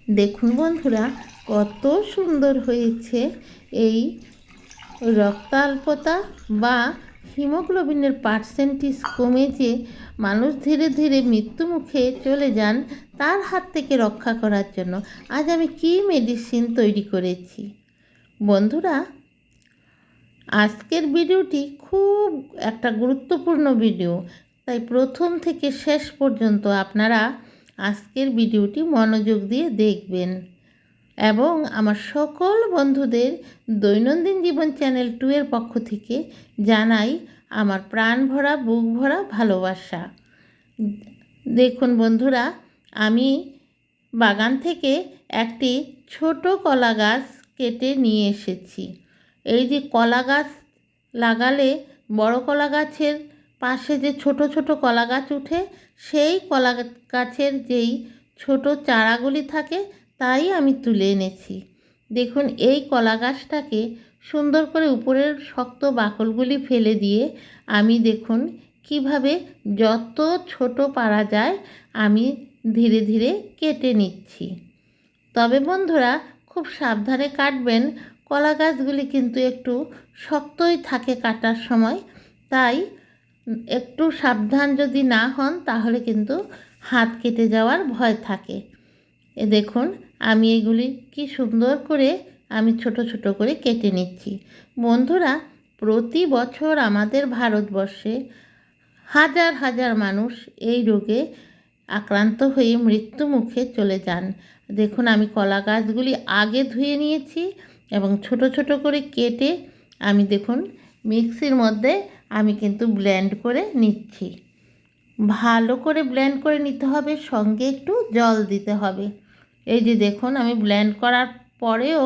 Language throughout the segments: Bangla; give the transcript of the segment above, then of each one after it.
দেখুন বন্ধুরা, কত সুন্দর হয়েছে এই রক্তাল্পতা বা হিমোগ্লোবিনের পার্সেন্টেজ কমে যে মানুষ ধীরে ধীরে মৃত্যুমুখে চলে যান তার হাত থেকে রক্ষা করার জন্য আজ আমি কি মেডিসিন তৈরি করেছি। বন্ধুরা, আজকের ভিডিওটি খুব একটা গুরুত্বপূর্ণ ভিডিও, তাই প্রথম থেকে শেষ পর্যন্ত আপনারা আজকের ভিডিওটি মনোযোগ দিয়ে দেখবেন এবং আমার সকল বন্ধুদের দৈনন্দিন জীবন চ্যানেল 2 এর পক্ষ থেকে জানাই আমার প্রাণ ভরা বুক ভরা ভালোবাসা। দেখুন বন্ধুরা, আমি বাগান থেকে একটি ছোট কলা গাছ কেটে নিয়ে এসেছি। এই যে কলা গাছ লাগালে বড় কলা গাছের পাশে যে ছোট ছোট কলা গাছ উঠে, সেই কলা গাছের যেই ছোট চারাগুলি থাকে তাই আমি তুলে এনেছি। দেখুন, এই কলা গাছটাকে সুন্দর করে উপরের শক্ত বাকলগুলি ফেলে দিয়ে আমি দেখুন কিভাবে যত ছোট পারা যায় আমি ধীরে ধীরে কেটে নিচ্ছি। তবে বন্ধুরা, খুব সাবধানে কাটবেন, কলা গাছগুলি কিন্তু একটু শক্তই থাকে কাটার সময়, তাই একটু সাবধান যদি না হন তাহলে কিন্তু হাত কেটে যাওয়ার ভয় থাকে। এ দেখুন, আমি এগুলি কি সুন্দর করে আমি ছোট ছোট করে কেটে নিচ্ছি। বন্ধুরা, প্রতি বছর আমাদের ভারতবর্ষে হাজার হাজার মানুষ এই রোগে আক্রান্ত হয়ে মৃত্যু মুখে চলে যান। দেখুন, আমি কলা গাছগুলি আগে ধুয়ে নিয়েছি এবং ছোট ছোট করে কেটে আমি দেখুন মিক্সির মধ্যে আমি কিন্তু ব্লেন্ড করে নিচ্ছি। ভালো করে ব্লেন্ড করে নিতে হবে, সঙ্গে একটু জল দিতে হবে। এই যে দেখুন, আমি ব্লেন্ড করার পরেও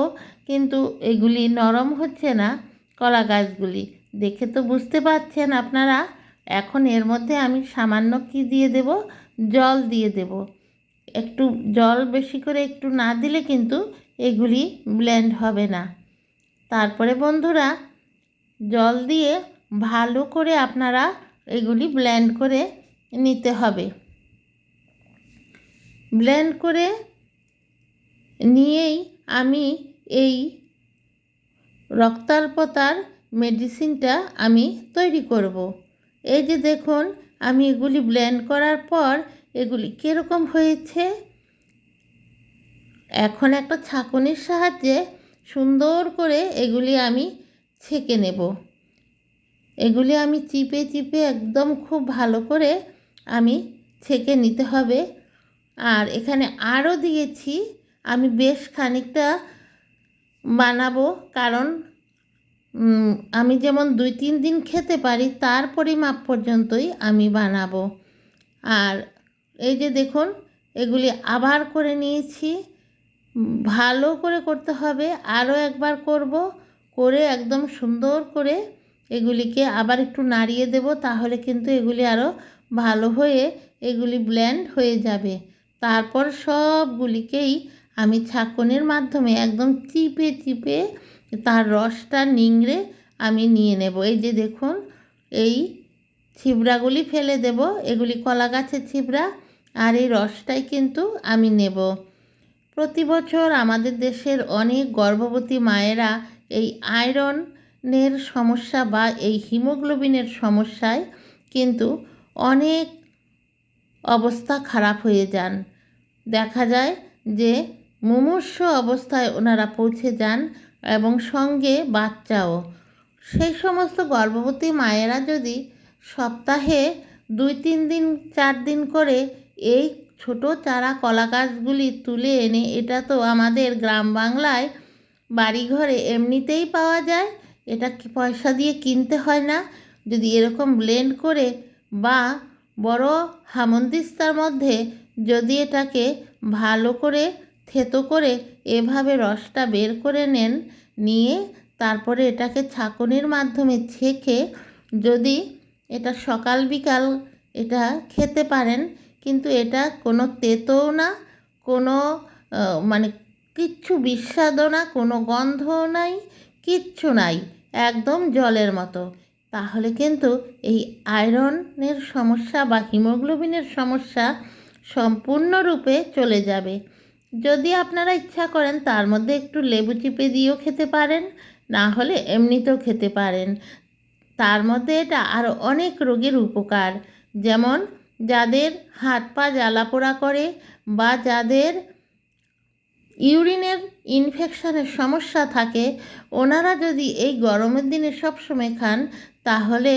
কিন্তু এগুলি নরম হচ্ছে না কলা গাছগুলি, দেখে তো বুঝতে পারছেন আপনারা। এখন এর মধ্যে আমি সামান্য কি দিয়ে দেব, জল দিয়ে দেব। একটু জল বেশি করে একটু না দিলে কিন্তু এগুলি ব্লেন্ড হবে না। তারপরে বন্ধুরা, জল দিয়ে ভালো করে আপনারা এগুলি ব্লেন্ড করে নিতে হবে। ব্লেন্ড করে নিয়েই আমি এই রক্তাল্পতার মেডিসিনটা আমি তৈরি করব। এই যে দেখুন, আমি এগুলি ব্লেন্ড করার পর এগুলি কীরকম হয়েছে। এখন একটা ছাঁকনির সাহায্যে সুন্দর করে এগুলি আমি ছেঁকে নেব। এগুলি আমি চিপে চিপে একদম খুব ভালো করে আমি ছেঁকে নিতে হবে। আর এখানে আরও দিয়েছি, আমি বেশ খানিকটা বানাবো, কারণ আমি যেমন 2-3 দিন খেতে পারি তার পরিমাপ পর্যন্তই আমি বানাবো। আর এই যে দেখুন, এগুলি আবার করে নিয়েছি। ভালো করে করতে হবে, আরও একবার করব, করে একদম সুন্দর করে এগুলিকে আবার একটু নাড়িয়ে দেব, তাহলে কিন্তু এগুলি আরও ভালো হয়ে এগুলি ব্লেন্ড হয়ে যাবে। তারপর সবগুলিকেই আমি ছাঁকনির মাধ্যমে একদম চিপে চিপে তার রসটা নিংড়ে আমি নিয়ে নেব। এই যে দেখুন, এই ছিবড়াগুলি ফেলে দেব, এগুলি কলা গাছের ছিবড়া, আর এই রসটাই কিন্তু আমি নেব। প্রতি বছর আমাদের দেশের অনেক গর্ভবতী মায়েরা এই আয়রনের সমস্যা বা এই হিমোগ্লোবিনের সমস্যায় কিন্তু অনেক অবস্থা খারাপ হয়ে যান। দেখা যায় যে মুমূর্ষ অবস্থায় ওনারা পৌঁছে যান এবং সঙ্গে বাচ্চাও। সেই সমস্ত গর্ভবতী মায়েরা যদি সপ্তাহে 2-3 দিন 4 দিন করে এই ছোট চারা কলা গাছগুলি তুলে এনে, এটা তো আমাদের গ্রাম বাংলায় বাড়িঘরে এমনিতেই পাওয়া যায়, এটা কি পয়সা দিয়ে কিনতে হয় না, যদি এরকম ব্লেন্ড করে বা বড় হামনদিস্তার মধ্যে যদি এটাকে ভালো করে থেতো করে এভাবে রসটা বের করে নেন, নিয়ে তারপরে এটাকে ছাঁকনির মাধ্যমে ছেঁকে যদি এটা সকাল বিকাল এটা খেতে পারেন, কিন্তু এটা কোনো তেতোও না, কোনো মানে কিচ্ছু বিস্বাদও না, কোনো গন্ধও নাই, কিচ্ছু নাই, একদম জলের মতো। তাহলে কিন্তু এই আয়রনের সমস্যা বা হিমোগ্লোবিনের সমস্যা সম্পূর্ণরূপে চলে যাবে। যদি আপনারা ইচ্ছা করেন তার মধ্যে একটু লেবু চিপে দিয়েও খেতে পারেন, না হলে এমনিতেও খেতে পারেন। তার মধ্যে এটা আরও অনেক রোগের উপকার, যেমন যাদের হাত পা জ্বালাপোড়া করে বা যাদের ইউরিনের ইনফেকশনের সমস্যা থাকে, ওনারা যদি এই গরমের দিনে সবসময় খান তাহলে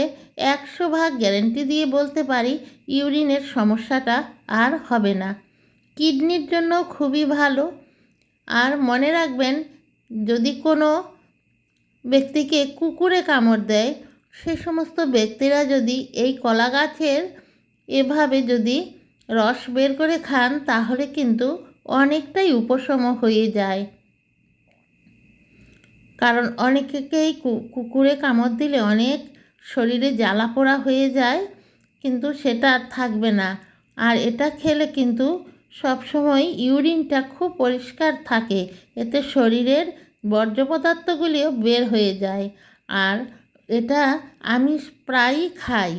100 ভাগ গ্যারেন্টি দিয়ে বলতে পারি ইউরিনের সমস্যাটা আর হবে না। কিডনির জন্য খুবই ভালো। আর মনে রাখবেন, যদি কোনো ব্যক্তিকে কুকুরে কামড় দেয়, সে সমস্ত ব্যক্তিরা যদি এই কলা গাছের এভাবে যদি রস বের করে খান তাহলে কিন্তু অনেকটাই উপশম হয়ে যায়। কারণ অনেকেই কুকুরে কামড় দিলে অনেক শরীরে জ্বালাপোড়া হয়ে যায়, কিন্তু সেটা আর থাকবে না। আর এটা খেলে কিন্তু সবসময় ইউরিনটা খুব পরিষ্কার থাকে, এতে শরীরের বর্জ্য পদার্থগুলিও বের হয়ে যায়। আর এটা আমি প্রায়ই খাই,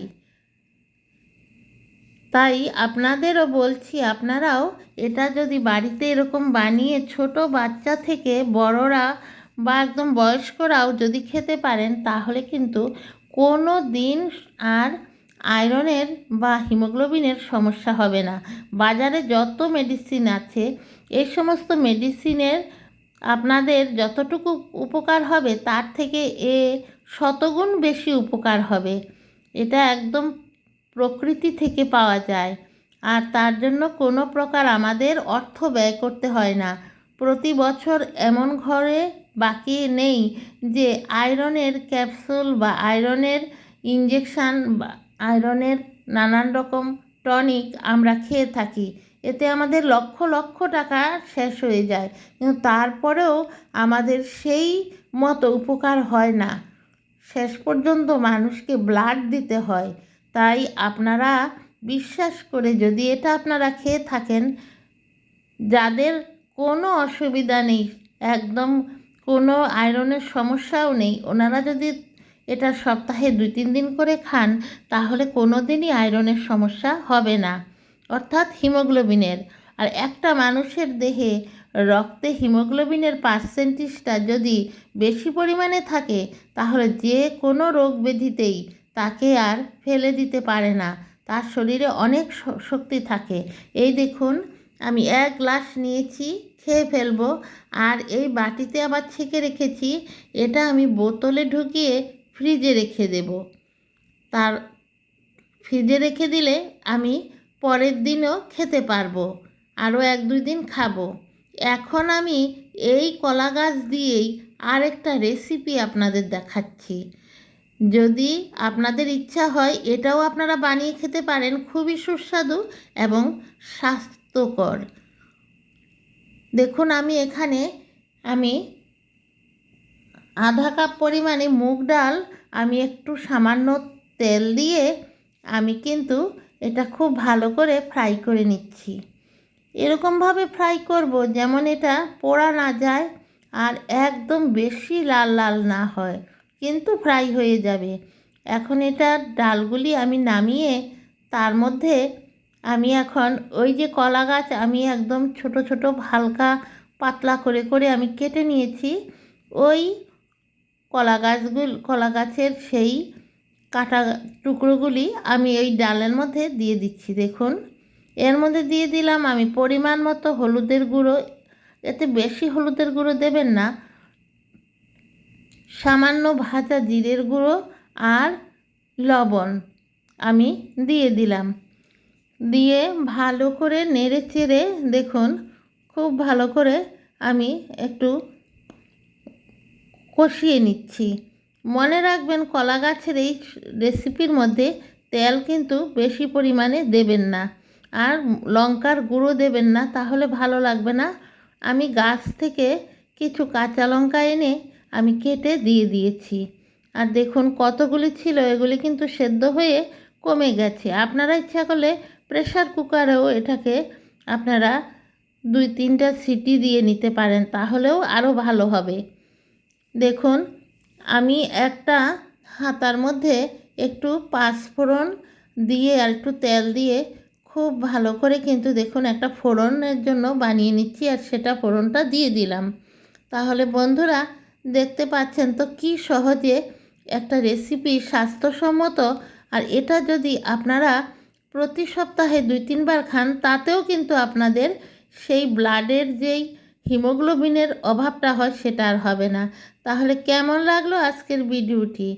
তাই আপনাদেরও বলছি আপনারাও এটা যদি বাড়িতে এরকম বানিয়ে ছোট বাচ্চা থেকে বড়রা বা একদম বয়স্করাও যদি খেতে পারেন তাহলে কিন্তু কোনো দিন আর আয়রনের বা হিমোগ্লোবিনের সমস্যা হবে না। বাজারে যত মেডিসিন আছে, এই সমস্ত মেডিসিনের আপনাদের যতটুকু উপকার হবে তার থেকে শতগুণ বেশি উপকার হবে। এটা একদম প্রকৃতি থেকে পাওয়া যায়, আর তার জন্য কোনো প্রকার আমাদের অর্থ ব্যয় করতে হয় না। প্রতি বছর এমন ঘরে বাকি নেই যে আয়রনের ক্যাপসুল বা আয়রনের ইঞ্জেকশান বা আয়রনের নানান রকম টনিক আমরা খেয়ে থাকি। এতে আমাদের লক্ষ লক্ষ টাকা শেষ হয়ে যায়, কিন্তু তারপরেও আমাদের সেই মতো উপকার হয় না। শেষ পর্যন্ত মানুষকে ব্লাড দিতে হয়। তাই আপনারা বিশ্বাস করে যদি এটা আপনারা খেয়ে থাকেন, যাদের কোনো অসুবিধা নেই, একদম কোনো আয়রনের সমস্যাও নেই, ওনারা যদি এটা সপ্তাহে 2-3 দিন করে খান তাহলে কোনো দিনই আয়রনের সমস্যা হবে না, অর্থাৎ হিমোগ্লোবিনের। আর একটা মানুষের দেহে রক্তে হিমোগ্লোবিনের পার্সেন্টেজটা যদি বেশি পরিমাণে থাকে তাহলে যে কোনো রোগ ব্যাধিতেই তাকে আর ফেলে দিতে পারে না, তার শরীরে অনেক শক্তি থাকে। এই দেখুন, আমি 1 গ্লাস নিয়েছি, খেয়ে ফেলবো। আর এই বাটিতে আবার ছেঁকে রেখেছি, এটা আমি বোতলে ঢুকিয়ে ফ্রিজে রেখে দেব। তার ফ্রিজে রেখে দিলে আমি পরের দিনও খেতে পারবো, আরও 1-2 দিন খাবো। এখন আমি এই কলা গাছ দিয়েই আরেকটা রেসিপি আপনাদের দেখাচ্ছি। যদি আপনাদের ইচ্ছা হয় এটাও আপনারা বানিয়ে খেতে পারেন, খুবই সুস্বাদু এবং স্বাস্থ্যকর। দেখুন, আমি এখানে আধা কাপ পরিমাণে মুগ ডাল আমি একটু সামান্য তেল দিয়ে আমি কিন্তু এটা খুব ভালো করে ফ্রাই করে নিচ্ছি। এরকমভাবে ফ্রাই করব যেমন এটা পোড়া না যায় আর একদম বেশি লাল লাল না হয়, কিন্তু ফ্রাই হয়ে যাবে। এখন এটা ডালগুলি আমি নামিয়ে তার মধ্যে আমি এখন ওই যে কলা গাছ আমি একদম ছোট ছোট হালকা পাতলা করে করে আমি কেটে নিয়েছি, ওই কলা গাছের সেই কাটা টুকরোগুলি আমি ওই ডালের মধ্যে দিয়ে দিচ্ছি। দেখুন, এর মধ্যে দিয়ে দিলাম আমি পরিমাণ মতো হলুদের গুঁড়ো, এতে বেশি হলুদের গুঁড়ো দেবেন না, সামান্য ভাজা জিরের গুঁড়ো আর লবণ আমি দিয়ে দিলাম। দিয়ে ভালো করে নেড়ে চেড়ে দেখুন খুব ভালো করে আমি একটু কষিয়ে নিচ্ছি। মনে রাখবেন, কলা গাছের এই রেসিপির মধ্যে তেল কিন্তু বেশি পরিমাণে দেবেন না, আর লঙ্কার গুঁড়ো দেবেন না, তাহলে ভালো লাগবে না। আমি গাছ থেকে কিছু কাঁচা লঙ্কা এনে আমি কেটে দিয়ে দিয়েছি। আর দেখুন কতগুলি ছিল, এগুলি কিন্তু সেদ্ধ হয়ে কমে গেছে। আপনারা ইচ্ছা করলে প্রেসার কুকারেও এটাকে আপনারা 2-3টা সিটি দিয়ে নিতে পারেন, তাহলেও আরও ভালো হবে। দেখুন, আমি একটা হাতার মধ্যে একটু পাঁচফোড়ন দিয়ে আর একটু তেল দিয়ে খুব ভালো করে কিন্তু দেখুন একটা ফোড়নের জন্য বানিয়ে নিচ্ছি, আর সেটা ফোড়নটা দিয়ে দিলাম। তাহলে বন্ধুরা দেখতে পাচ্ছেন তো কি সহজে একটা রেসিপি, স্বাস্থ্যসম্মত। আর এটা যদি আপনারা প্রতি সপ্তাহে 2-3 বার খান, তাতেও কিন্তু আপনাদের সেই ব্লাডের যেই হিমোগ্লোবিনের অভাবটা হয় সেটা আর হবে না। তাহলে কেমন লাগলো আজকের ভিডিওটি?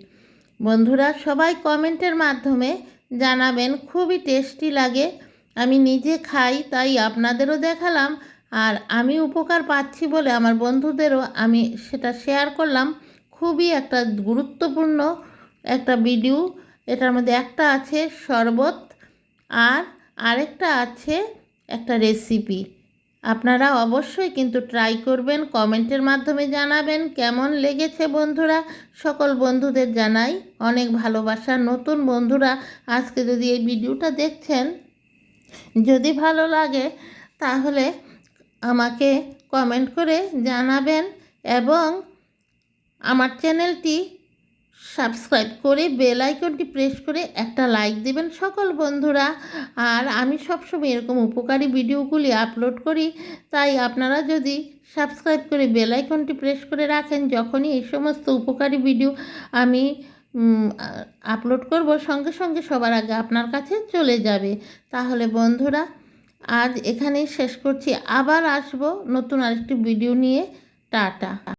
বন্ধুরা সবাই কমেন্টের মাধ্যমে জানাবেন। খুবই টেস্টি লাগে, আমি নিজে খাই তাই আপনাদেরও দেখালাম, আর আমি উপকার পাচ্ছি বলে আমার বন্ধুদেরও আমি সেটা শেয়ার করলাম। খুবই একটা গুরুত্বপূর্ণ একটা ভিডিও। এটার মধ্যে একটা আছে শরবত, আর আরেকটা আছে একটা রেসিপি। আপনারা অবশ্যই কিন্তু ট্রাই করবেন, কমেন্টের মাধ্যমে জানাবেন কেমন লেগেছে। বন্ধুরা সকল বন্ধুদের জানাই অনেক ভালোবাসা। নতুন বন্ধুরা আজকে যদি এই ভিডিওটা দেখছেন, যদি ভালো লাগে তাহলে আমাকে কমেন্ট করে জানাবেন, এবং আমার চ্যানেলটি সাবস্ক্রাইব করে বেল আইকনটি প্রেস করে একটা লাইক দিবেন সকল বন্ধুরা। আর আমি সবসময় এরকম উপকারী ভিডিওগুলি আপলোড করি, তাই আপনারা যদি সাবস্ক্রাইব করে বেল আইকনটি প্রেস করে রাখেন, যখনই এই সমস্ত উপকারী ভিডিও আমি আপলোড করব, সঙ্গে সঙ্গে সবার আগে আপনার কাছে চলে যাবে। তাহলে বন্ধুরা আজ এখানেই শেষ করছি, আবার আসবো নতুন আরেকটি ভিডিও নিয়ে। টাটা।